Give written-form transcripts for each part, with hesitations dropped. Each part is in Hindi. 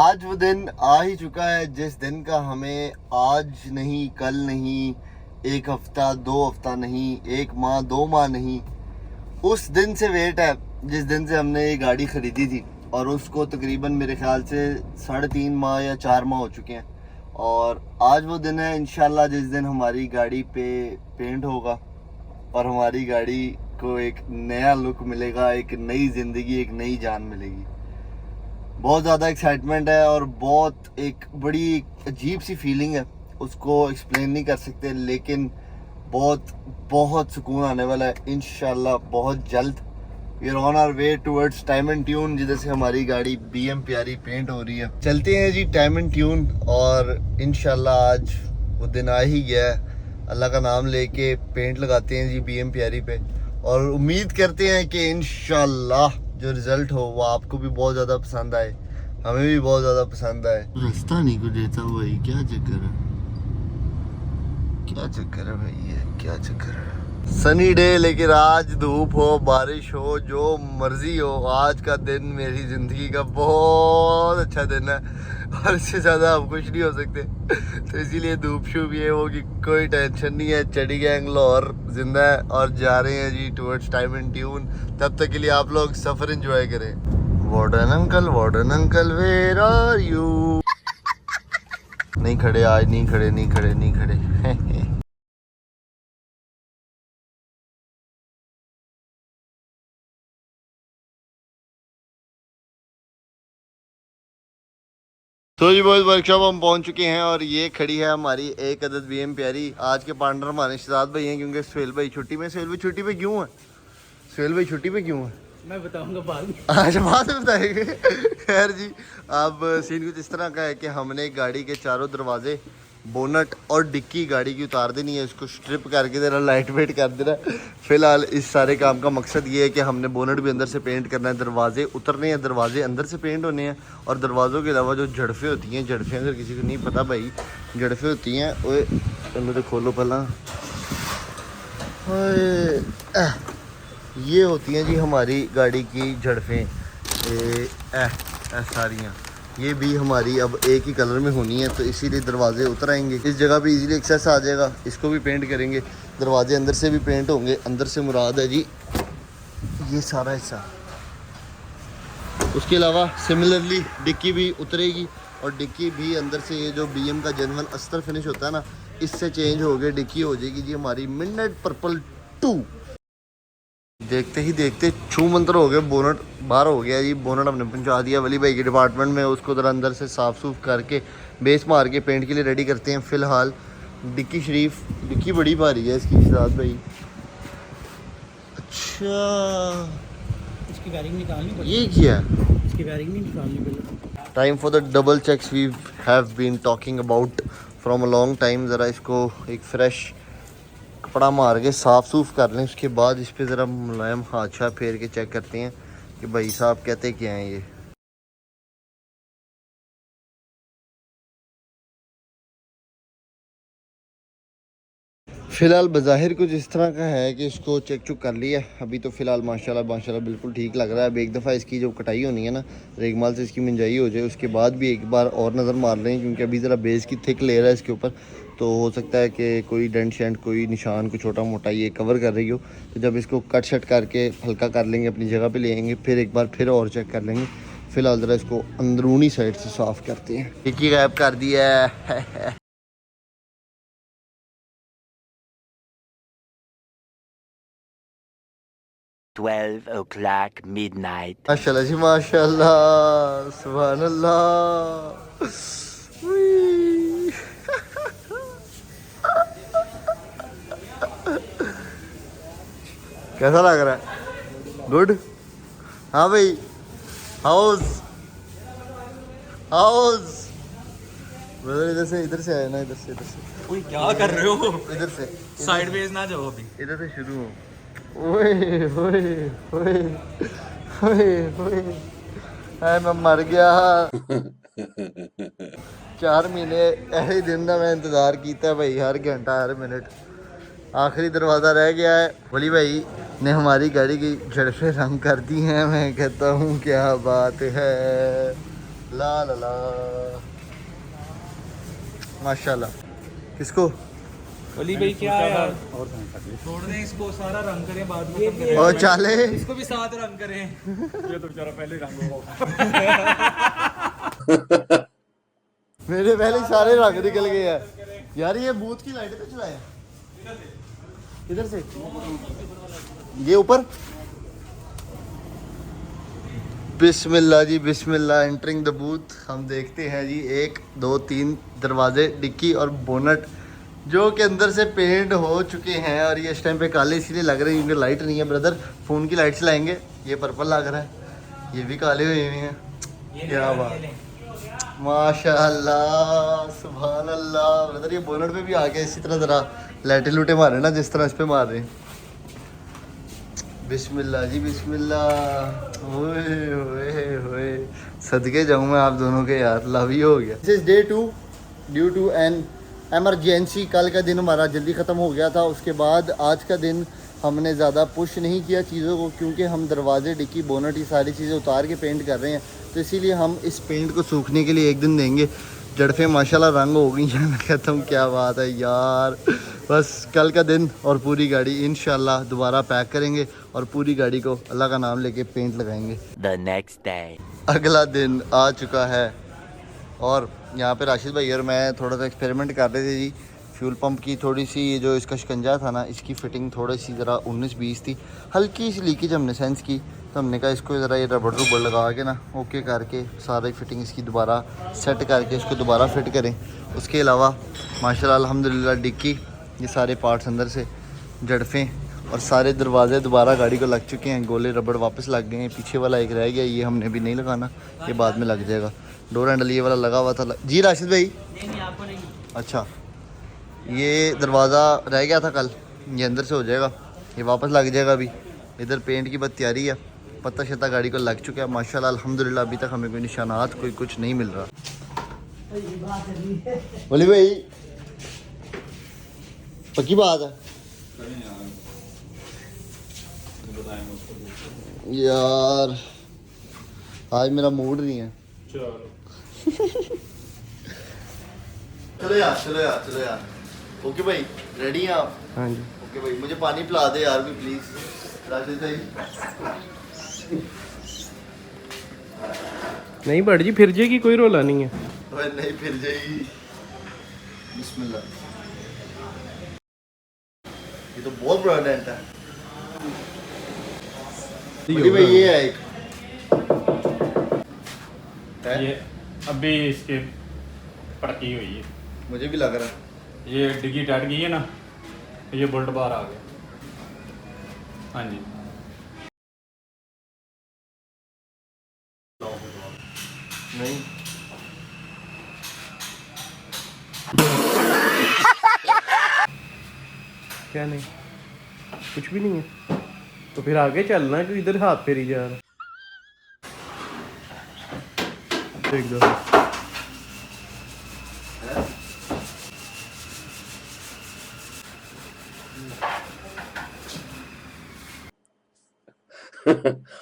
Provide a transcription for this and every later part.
आज वो दिन आ ही चुका है जिस दिन का हमें आज नहीं, कल नहीं, एक हफ्ता, 2 हफ्ता नहीं, 1 माह, 2 माह नहीं, उस दिन से वेट है जिस दिन से हमने ये गाड़ी ख़रीदी थी। और उसको तकरीबन मेरे ख्याल से 3.5 माह या 4 माह हो चुके हैं। और आज वो दिन है इंशाल्लाह जिस दिन हमारी गाड़ी पे पेंट होगा और हमारी गाड़ी को एक नया लुक मिलेगा, एक नई ज़िंदगी, एक नई जान मिलेगी। बहुत ज़्यादा एक्साइटमेंट है और बहुत एक बड़ी अजीब सी फीलिंग है, उसको एक्सप्लेन नहीं कर सकते, लेकिन बहुत बहुत सुकून आने वाला है इंशाल्लाह बहुत जल्द। We are on our way towards Time and Tune, जिधर से हमारी गाड़ी BM प्यारी पेंट हो रही है। चलते हैं जी टाइम एंड ट्यून, और इंशाल्लाह आज वो दिन आ ही गया है। अल्लाह का नाम लेके पेंट लगाते हैं जी BM प्यारी पे, और उम्मीद करते हैं कि इंशाल्लाह जो रिजल्ट हो वो आपको भी बहुत ज़्यादा पसंद आए, हमें भी बहुत ज़्यादा पसंद आए। रास्ता नहीं को देता भाई, क्या चक्कर है, क्या चक्कर है भाई, ये क्या चक्कर है। सनी डे, लेकिन आज धूप हो, बारिश हो, जो मर्जी हो, आज का दिन मेरी ज़िंदगी का बहुत अच्छा दिन है और इससे ज़्यादा हम कुछ नहीं हो सकते। तो इसीलिए धूप शूप ये हो कि कोई टेंशन नहीं है, चढ़ी गैंग लाहौर जिंदा है और जा रहे हैं जी टुवर्ड्स टाइम एंड ट्यून। तब तक के लिए आप लोग सफ़र एंजॉय करें। Warden uncle where are you. नहीं खड़े आज, नहीं खड़े तो जी बॉयज वर्कशॉप हम पहुंच चुके हैं और ये खड़ी है हमारी एक अदद BM प्यारी। आज के पार्टनर हमारे शहजाद भाई हैं, क्योंकि सुहेल भाई छुट्टी में। सुहेल भाई छुट्टी पे क्यों है? सुहेल भाई छुट्टी पे क्यों है मैं बताऊंगा बाद में। आज बाद में बताएंगे। खैर जी, अब सीन कुछ इस तरह का है कि हमने गाड़ी के चारों दरवाजे, बोनट और डिक्की गाड़ी की उतार देनी है, इसको स्ट्रिप करके देना, लाइट वेट कर देना। फिलहाल इस सारे काम का मकसद ये है कि हमने बोनट भी अंदर से पेंट करना है, दरवाजे उतरने हैं, दरवाजे अंदर से पेंट होने हैं। और दरवाज़ों के अलावा जो झड़फें होती हैं, झड़फें अगर किसी को नहीं पता भाई, झड़फें होती हैं ओए, तो खोलो पहला, ये होती हैं जी हमारी गाड़ी की झड़फें, सारियाँ ये भी हमारी अब एक ही कलर में होनी है, तो इसीलिए दरवाजे उतर आएंगे। इस जगह पे इजीली एक्सेस आ जाएगा, इसको भी पेंट करेंगे। दरवाजे अंदर से भी पेंट होंगे, अंदर से मुराद है जी ये सारा हिस्सा। उसके अलावा सिमिलरली डिक्की भी उतरेगी, और डिक्की भी अंदर से ये जो BM का जनरल अस्तर फिनिश होता है ना, इससे चेंज हो गया, डिक्की हो जाएगी जी हमारी मिडनाइट पर्पल 2। देखते ही देखते छू मंतर हो गए, बोनट बाहर हो गया जी। बोनट हमने पहुंचा दिया वली भाई के डिपार्टमेंट में, उसको जरा अंदर से साफ़ सूफ करके बेस मार के पेंट के लिए रेडी करते हैं। फ़िलहाल डिक्की शरीफ, डिक्की बड़ी भारी है इसकी शहजाद भाई। अच्छा इसकी वायरिंग निकालनी पड़ेगी। ये क्या इसकी वायरिंग नहीं निकालनी पड़ेगी। Time for the double checks we have been talking about from a long time. ज़रा इसको एक फ्रेश कपड़ा मार के साफ़ सूफ कर लें, उसके बाद इस पर ज़रा मुलायम हाथ फेर के चेक करते हैं कि भाई साहब कहते क्या हैं ये। फ़िलहाल बज़ाहिर कुछ इस तरह का है कि इसको चेक चुक कर लिया अभी, तो फ़िलहाल माशाल्लाह बिल्कुल ठीक लग रहा है। अब एक दफ़ा इसकी जो कटाई होनी है ना, रेगमाल से इसकी मिंजाई हो जाए, उसके बाद भी एक बार और नज़र मार लें, क्योंकि अभी ज़रा बेस की थिक लेयर है इसके ऊपर, तो हो सकता है कि कोई डेंट शेंट, कोई निशान, कोई छोटा मोटा ये कवर कर रही हो। तो जब इसको कट शट करके हल्का कर लेंगे, अपनी जगह पर ले आएंगे, फिर एक बार फिर और चेक कर लेंगे। फ़िलहाल ज़रा इसको अंदरूनी साइड से साफ़ करते हैं। डिक्की गायब कर दिया है। 12 o'clock midnight. माशाल्लाह जी माशाल्लाह, सुभान अल्लाह। कैसा लग रहा है? गुड। हाँ भाई, हाउस हाउस ब्रदर, इधर से आया ना, इधर से ओए क्या कर रहे हो? इधर से साइडवेज ना जाओ अभी। इधर से शुरू हो। ओए ओए ओए ओए ओए, मैं मर गया। 4 महीने ऐसे दिन का मैं इंतज़ार किया भाई, हर घंटा हर मिनट। आखिरी दरवाज़ा रह गया है। वली भाई ने हमारी गाड़ी की झड़फें रंग कर दी हैं। मैं कहता हूँ क्या बात है। ला ला ला माशाल्लाह। किसको? वली भाई क्या है यार, छोड़ दें इसको, सारा रंग करें बाद में खत्म करें। और चाले इसको भी साथ रंग करें। ये तो बेचारा पहले रंग होगा। मेरे पहले सारे रंग निकल गए हैं यार। ये बूथ की लाइटें तो चलाए किधर से? ये ऊपर। बिस्मिल्लाह जी बिस्मिल्लाह। Entering the booth. हम देखते हैं जी 1 2 3 दरवाजे, डिक्की और बोनट जो कि अंदर से पेंट हो चुके हैं और ये इस टाइम पे काले इसलिए लग रहे हैं क्योंकि लाइट नहीं है। ब्रदर फ़ोन की लाइट चलाएंगे। ये पर्पल लग रहा है, ये भी काले हुए हुए हैं। क्या बात, माशाल्लाह सुभान अल्लाह। ब्रदर ये बोनट पे भी आ गया इसी तरह ज़रा लाइटें लूटे मारे ना जिस तरह इस पे मार रहे हैं। बिस्मिल्लाह जी बिस्मिल्लाह। ओए ओए ओए सदके जाऊँ मैं आप दोनों के यार, लव ही हो गया। This is day 2 due to an emergency. कल का दिन हमारा जल्दी ख़त्म हो गया था, उसके बाद आज का दिन हमने ज़्यादा पुश नहीं किया चीज़ों को क्योंकि हम दरवाजे, डिक्की, बोनट ये सारी चीज़ें उतार के पेंट कर रहे हैं, तो इसीलिए हम इस पेंट को सूखने के लिए एक दिन देंगे। जड़फें माशाल्लाह रंग हो गई हैं। मैं कहता हूँ क्या बात है यार। बस कल का दिन और पूरी गाड़ी इंशाल्लाह दोबारा पैक करेंगे और पूरी गाड़ी को अल्लाह का नाम लेके पेंट लगाएंगे। The next day. अगला दिन आ चुका है और यहाँ पे राशिद भाई और मैं थोड़ा सा एक्सपेरिमेंट कर रहे थे जी। फ्यूल पंप की थोड़ी सी ये जो इसका शिकंजा था ना, इसकी फ़िटिंग थोड़ी सी ज़रा 19-20 थी, हल्की सी लीकेज हमने सेंस की, तो हमने कहा इसको ज़रा ये रबड़ रुबड़ लगा के ना ओके करके सारी फिटिंग इसकी दोबारा सेट करके इसको दोबारा फिट करें। उसके अलावा माशाल्लाह अल्हम्दुलिल्लाह डिक्की ये सारे पार्ट्स अंदर से, जड़फें और सारे दरवाजे दोबारा गाड़ी को लग चुके हैं। गोले रबड़ वापस लग गए हैं, पीछे वाला एक रह गया, ये हमने भी नहीं लगाना, ये बाद में लग जाएगा। डोर हैंडल ये वाला लगा हुआ था जी राशिद भाई? नहीं आपको नहीं। अच्छा ये दरवाज़ा रह गया था कल, ये अंदर से हो जाएगा, ये वापस लग जाएगा। अभी इधर पेंट की बस तैयारी है, पत्ता शत्ता गाड़ी को लग चुका है माशाल्लाह अल्हम्दुलिल्लाह। अभी तक हमें कोई निशानात कोई कुछ नहीं मिल रहा। बोली भाई पक्की बात है यार, आज मेरा मूड नहीं है। चलो यार चलो यार चलो यार। ओके भाई रेडी हैं आप? हाँ जी। ओके भाई मुझे पानी पिला दे यार भी प्लीज राशिद भाई। नहीं बट जी फिर जाएगी, कोई रोला नहीं है। ओए नहीं फिर जाएगी। बिस्मिल्लाह। ये तो बहुत बड़ा डेंट है। बोली भाई ये है एक है? ये अभी इसके पटकी हुई है, मुझे भी लग रहा है। ये डिग्गी टट गई है ना, ये बुल्ट बाहर आ गया। हाँ जी नहीं क्या नहीं, कुछ भी नहीं है तो फिर आगे चलना क्यों, इधर हाथ फेरी जा रहा। देख दो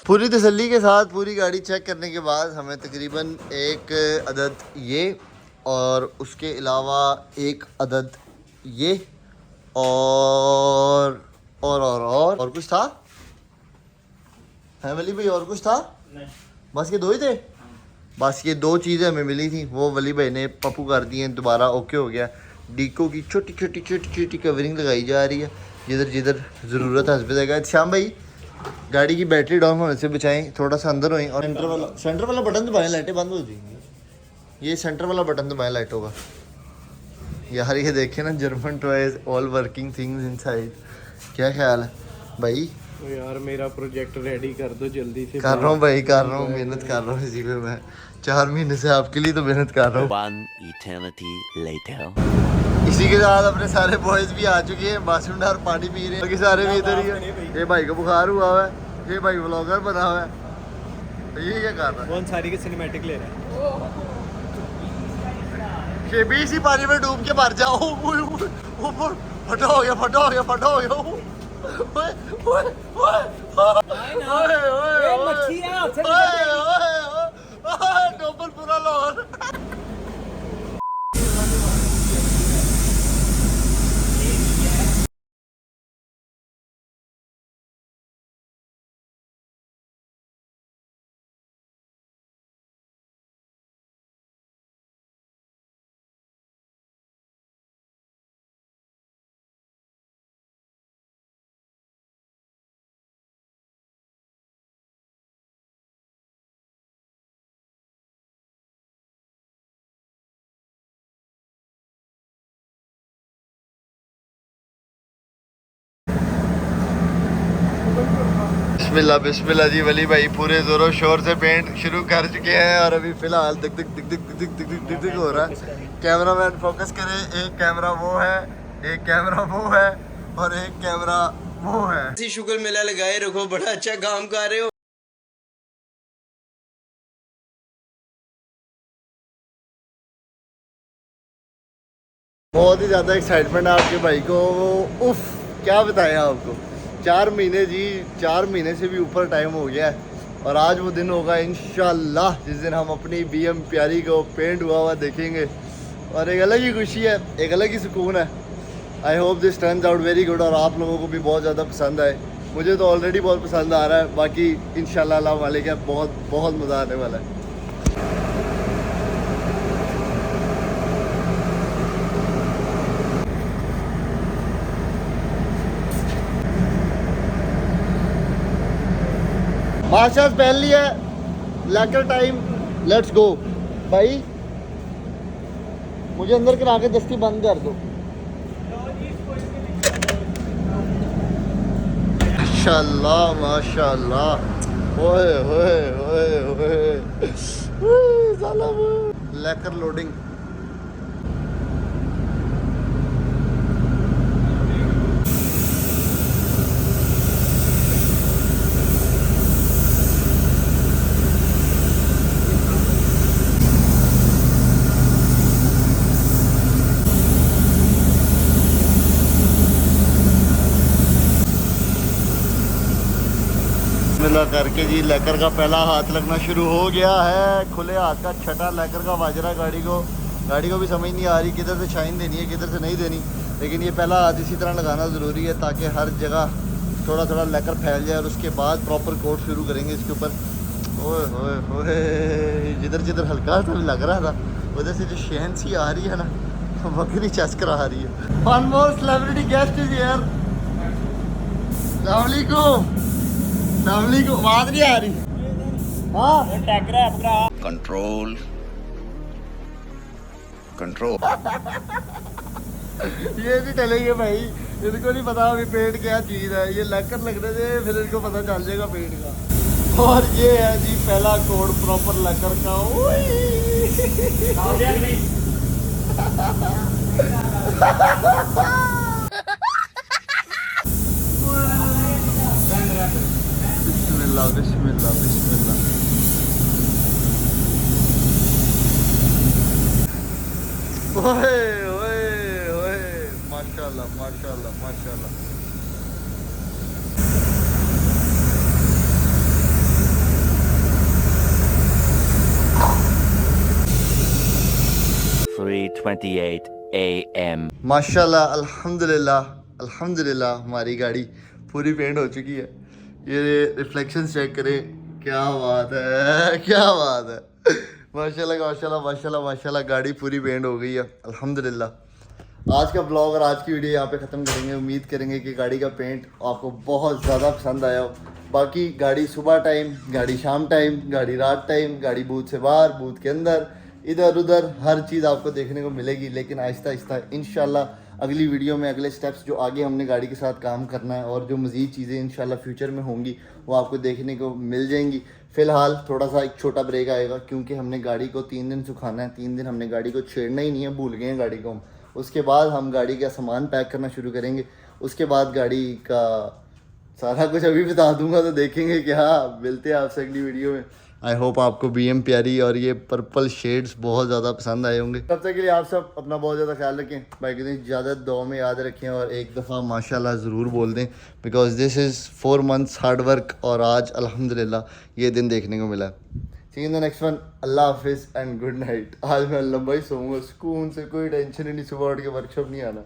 पूरी तसल्ली के साथ पूरी गाड़ी चेक करने के बाद हमें तकरीबन एक अदद ये और उसके अलावा एक अदद ये और कुछ था है वली भाई? और कुछ था? नहीं, बस ये दो ही थे। बस ये दो चीज़ें हमें मिली थी, वो वली भाई ने पप्पू कर दिए, दोबारा ओके हो गया। डीको की छोटी छोटी छोटी छोटी कवरिंग लगाई जा रही है जिधर जिधर ज़रूरत है हंस देगा। श्याम भाई गाड़ी की बैटरी डाउन होने से बचाएं, थोड़ा सा अंदर होएं और सेंटर वाला बटन दबाएं, लाइटें बंद हो जाएंगी। ये सेंटर वाला बटन दबाएं लाइटों का। यार ये देखें ना, German toys all working things inside. क्या ख्याल है भाई? तो यार मेरा प्रोजेक्ट रेडी कर दो जल्दी से। कर रहा हूँ भाई, कर रहा हूँ, मेहनत कर रहा हूँ इसी पे मैं 4 महीने से आपके लिए तो मेहनत कर रहा हूँ। 1 eternity later. इसी के साथ अपने सारे बॉयज भी आ चुके हैं, बासुंडा और पानी पी रहे हैं, बाकी सारे भी इधर ही है। ये भाई को बुखार हुआ हुआ है, ये भाई व्लॉगर बना हुआ है, तो ये क्या कर रहा है? कौन सारी के सिनेमैटिक ले रहा है? ये भी इसी पानी में डूब के मर जाओ। फटा हो गया, फटा हो गया, फटा हो गया। ओए ओए ओए ओए ओए ओए डबल पूरा लाहौर। बिस्मिल्लाह बिस्मिल्लाह जी। वली भाई पूरे जोरों शोर से पेंट शुरू कर चुके हैं और अभी फिलहाल दिक दिक दिक दिक दिक दिक दिक दिक दिक हो रहा है। कैमरामैन फोकस करे, एक कैमरा वो है, एक कैमरा वो है और एक कैमरा वो है। ऐसी शुक्र मेला लगाए रखो, बड़ा अच्छा काम कर रहे हो। बहुत ही ज़्यादा एक्साइटमेंट है आपके भाई को। उफ क्या बताएं आपको। 4 महीने जी, 4 महीने से भी ऊपर टाइम हो गया है और आज वो दिन होगा इंशाल्लाह जिस दिन हम अपनी BM प्यारी को पेंट हुआ हुआ देखेंगे और एक अलग ही खुशी है, एक अलग ही सुकून है। I hope this turns out very good और आप लोगों को भी बहुत ज़्यादा पसंद आए। मुझे तो ऑलरेडी बहुत पसंद आ रहा है, बाकी इंशाल्लाह अल्लाह वाले का बहुत बहुत मज़ा आने वाला है। मार्शल्स पहन लिया है, लैकर टाइम, लेट्स गो। भाई मुझे अंदर करा के दस्ती बंद कर दो। माशाल्लाह माशाल्लाह। ओए ओए ओए ओए साला लैकर लोडिंग। मिला करके जी लैकर का पहला हाथ लगना शुरू हो गया है। खुले हाथ का छठा लैकर का वाजरा गाड़ी को भी समझ नहीं आ रही किधर से शाइन देनी है किधर से नहीं देनी, लेकिन ये पहला हाथ इसी तरह लगाना ज़रूरी है ताकि हर जगह थोड़ा थोड़ा लैकर फैल जाए और उसके बाद प्रॉपर कोट शुरू करेंगे इसके ऊपर। ओए ओए ओए जिधर जिधर हल्का सा भी लग रहा था उधर से जो शहन सी आ रही है ना, बकरी चस्कर आ रही है। One more celebrity guest is here. Family को आवाज नहीं आ रही। हाँ Control. ये नहीं चलेंगे भाई, इनको नहीं पता अभी पेट क्या चीज है। ये लैकर लगने से फिर इनको पता चल जाएगा पेट का। और ये है जी पहला कोड प्रॉपर लैकर का। बिस्मिल्लाह बिस्मिल्लाह बिस्मिल्लाह। ओए ओए ओए माशाल्लाह माशाल्लाह माशाल्लाह। AM. माशाल्लाह अल्हम्दुलिल्लाह अल्हम्दुलिल्लाह हमारी गाड़ी पूरी पेंट हो चुकी है। ये रिफ्लेक्शन चेक करें, क्या बात है क्या बात है। माशाल्लाह माशाल्लाह माशाल्लाह माशाल्लाह गाड़ी पूरी पेंट हो गई है अल्हम्दुलिल्लाह। आज का ब्लॉग और आज की वीडियो यहाँ पे ख़त्म करेंगे। उम्मीद करेंगे कि गाड़ी का पेंट आपको बहुत ज़्यादा पसंद आया हो। बाकी गाड़ी सुबह टाइम, गाड़ी शाम टाइम, गाड़ी रात टाइम, गाड़ी बूथ से बाहर, बूथ के अंदर, इधर उधर हर चीज़ आपको देखने को मिलेगी। लेकिन आहिस्ता आहिस्ता इंशाल्लाह अगली वीडियो में अगले स्टेप्स जो आगे हमने गाड़ी के साथ काम करना है और जो मज़ीद चीज़ें इंशाल्लाह फ्यूचर में होंगी वो आपको देखने को मिल जाएंगी। फ़िलहाल थोड़ा सा एक छोटा ब्रेक आएगा क्योंकि हमने गाड़ी को 3 दिन सुखाना है। 3 दिन हमने गाड़ी को छेड़ना ही नहीं है, भूल गए हैं गाड़ी को हम। उसके बाद हम गाड़ी का सामान पैक करना शुरू करेंगे। उसके बाद गाड़ी का सारा कुछ अभी बता दूंगा तो देखेंगे कि हाँ मिलते हैं आपसे अगली वीडियो में। आई होप आपको BM प्यारी और ये पर्पल शेड्स बहुत ज़्यादा पसंद आए होंगे। तब तक के लिए आप सब अपना बहुत ज़्यादा ख्याल रखें, बाकी दिन ज़्यादा दुआ में याद रखें और एक दफ़ा माशाल्लाह ज़रूर बोल दें because this is 4 months hard work और आज अल्हम्दुलिल्लाह ये दिन देखने को मिला। See in the next one. अल्लाह हाफिज एंड गुड नाइट। आज मैं लंबा ही सोऊंगा सुकून से, कोई टेंशन ही नहीं, सुबह उठ के वर्कशॉप नहीं आना।